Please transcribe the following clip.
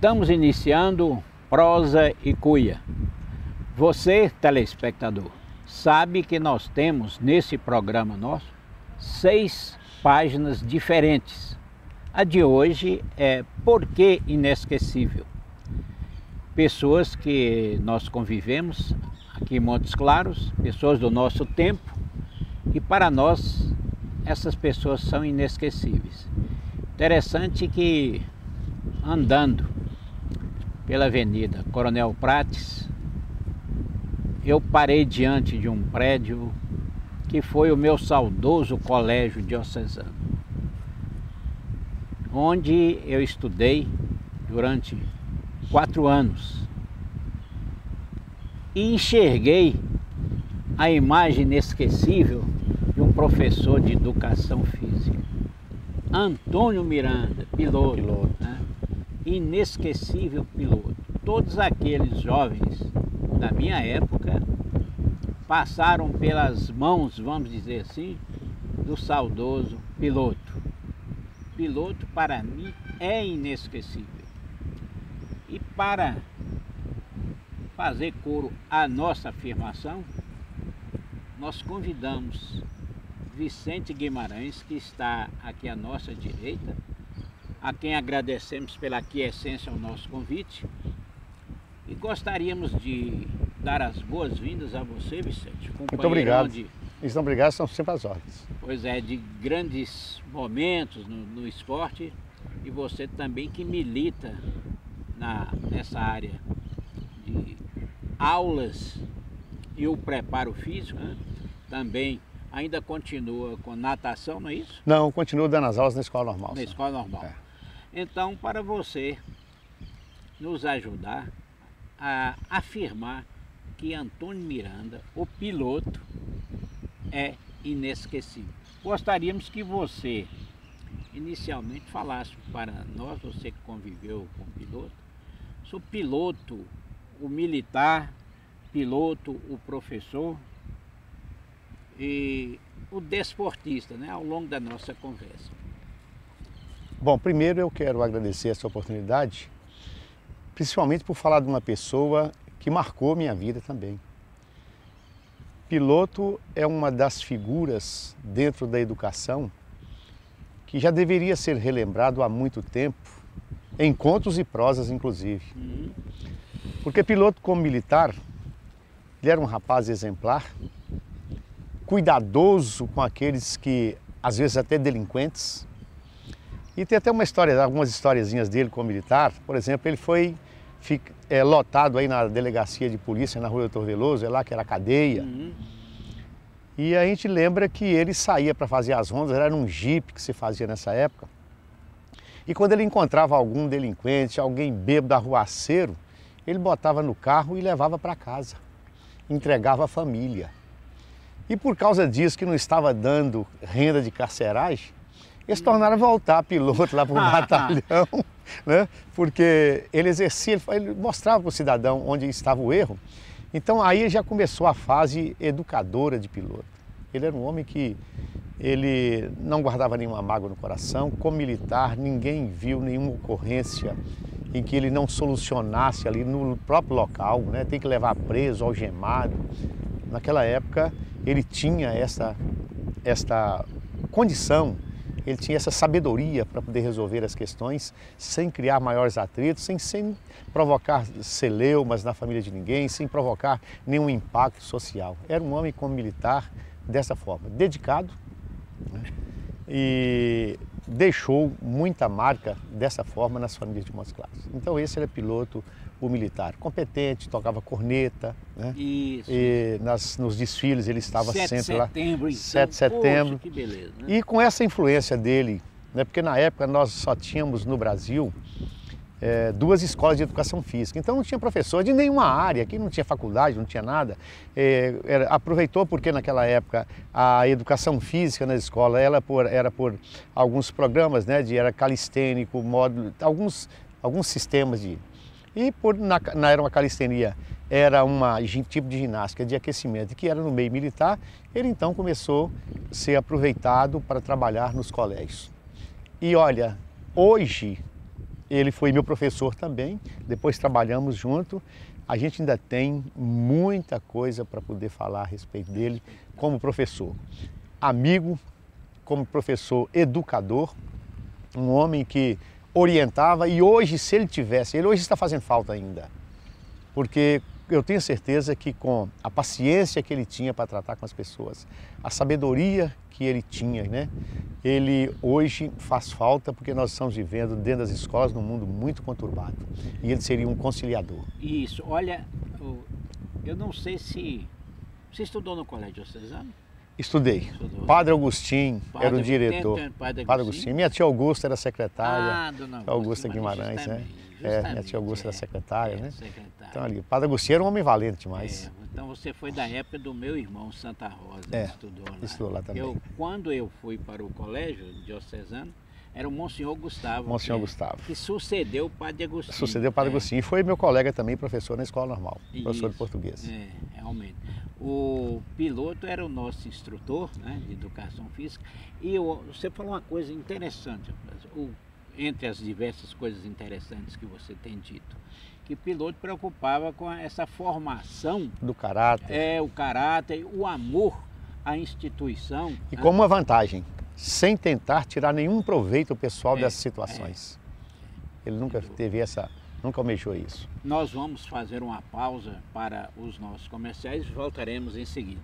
Estamos iniciando Prosa e Cuia. Você, telespectador, sabe que nós temos nesse programa nosso 6 páginas diferentes. A de hoje é Por que Inesquecível? Pessoas que nós convivemos aqui em Montes Claros, pessoas do nosso tempo, e para nós essas pessoas são inesquecíveis. Interessante que andando pela Avenida Coronel Prates, eu parei diante de um prédio que foi o meu saudoso colégio diocesano, onde eu estudei durante 4 anos e enxerguei a imagem inesquecível de um professor de educação física, Antônio Miranda, piloto. Né? Inesquecível piloto. Todos aqueles jovens da minha época passaram pelas mãos, vamos dizer assim, do saudoso piloto. Piloto para mim é inesquecível. E para fazer coro à nossa afirmação, nós convidamos Vicente Guimarães, que está aqui à nossa direita, a quem agradecemos pela aquiescência ao nosso convite, e gostaríamos de dar as boas-vindas a você, Vicente. Muito obrigado. Estão obrigados, são sempre as ordens. Pois é, de grandes momentos no esporte, e você também que milita nessa área de aulas e o preparo físico, né? Também ainda continua com natação, não é isso? Não, continuo dando as aulas na escola normal. Na escola normal. É. Então, para você nos ajudar a afirmar que Antônio Miranda, o piloto, é inesquecível. Gostaríamos que você inicialmente falasse para nós, você que conviveu com o piloto, sobre o piloto, o militar, piloto, o professor e o desportista, né, ao longo da nossa conversa. Bom, primeiro eu quero agradecer essa oportunidade, principalmente por falar de uma pessoa que marcou minha vida também. Piloto é uma das figuras dentro da educação que já deveria ser relembrado há muito tempo, em contos e prosas inclusive. Porque piloto como militar, ele era um rapaz exemplar, cuidadoso com aqueles que, às vezes, até delinquentes. E tem até uma história, algumas historiezinhas dele como militar. Por exemplo, ele foi lotado aí na delegacia de polícia, na Rua Doutor Veloso, é lá que era a cadeia. E a gente lembra que ele saía para fazer as rondas, era num jipe que se fazia nessa época. E quando ele encontrava algum delinquente, alguém bêbado, arruaceiro, ele botava no carro e levava para casa, entregava à família. E por causa disso, que não estava dando renda de carceragem, eles tornaram a voltar piloto lá para o batalhão, né? Porque ele exercia, ele mostrava para o cidadão onde estava o erro. Então aí já começou a fase educadora de piloto. Ele era um homem que ele não guardava nenhuma mágoa no coração. Como militar, ninguém viu nenhuma ocorrência em que ele não solucionasse ali no próprio local, né? Tem que levar preso, algemado. Naquela época, ele tinha esta condição, ele tinha essa sabedoria para poder resolver as questões sem criar maiores atritos, sem provocar celeumas na família de ninguém, sem provocar nenhum impacto social. Era um homem como militar dessa forma, dedicado, né? E deixou muita marca dessa forma nas famílias de Montes Claros. Então esse era piloto, o militar, competente, tocava corneta, né? Isso. E nos desfiles ele estava sempre lá. 7 de setembro. Poxa, que beleza, né? E com essa influência dele, né? Porque na época nós só tínhamos no Brasil 2 escolas de educação física. Então não tinha professor de nenhuma área, aqui não tinha faculdade, não tinha nada. Aproveitou porque naquela época a educação física na escola era por alguns programas, né, era calistênico, módulo, alguns sistemas de... E era uma calistenia, era tipo de ginástica de aquecimento, que era no meio militar, ele então começou a ser aproveitado para trabalhar nos colégios. E olha, hoje ele foi meu professor também, depois trabalhamos junto. A gente ainda tem muita coisa para poder falar a respeito dele como professor. Amigo, como professor educador, um homem que orientava e hoje, se ele tivesse, ele hoje está fazendo falta ainda, porque eu tenho certeza que com a paciência que ele tinha para tratar com as pessoas, a sabedoria que ele tinha, né? Ele hoje faz falta porque nós estamos vivendo dentro das escolas num mundo muito conturbado e ele seria um conciliador. Isso, olha, eu não sei se... Você estudou no colégio diocesano? Estudei. Estudou. Padre Agostinho era o diretor. Padre Agostinho. Minha tia Augusta era secretária. Ah, dona Augusta Guimarães, né? Minha tia Augusta era secretária, né? Secretária. Então ali, Padre Agostinho era um homem valente demais. Então você foi da época do meu irmão Santa Rosa, estudou lá. Estudou lá também. Quando eu fui para o colégio diocesano, era o Monsenhor Gustavo. Monsenhor Gustavo. Que sucedeu o Padre Agostinho. Sucedeu o Padre Agostinho. E foi meu colega também, professor na escola normal, professor de português. Realmente. O piloto era o nosso instrutor, né, de educação física. E você falou uma coisa interessante, entre as diversas coisas interessantes que você tem dito, que o piloto preocupava com essa formação do caráter. O caráter, o amor à instituição. E como uma vantagem, sem tentar tirar nenhum proveito pessoal dessas situações. Ele nunca teve nunca almejou isso. Nós vamos fazer uma pausa para os nossos comerciais e voltaremos em seguida.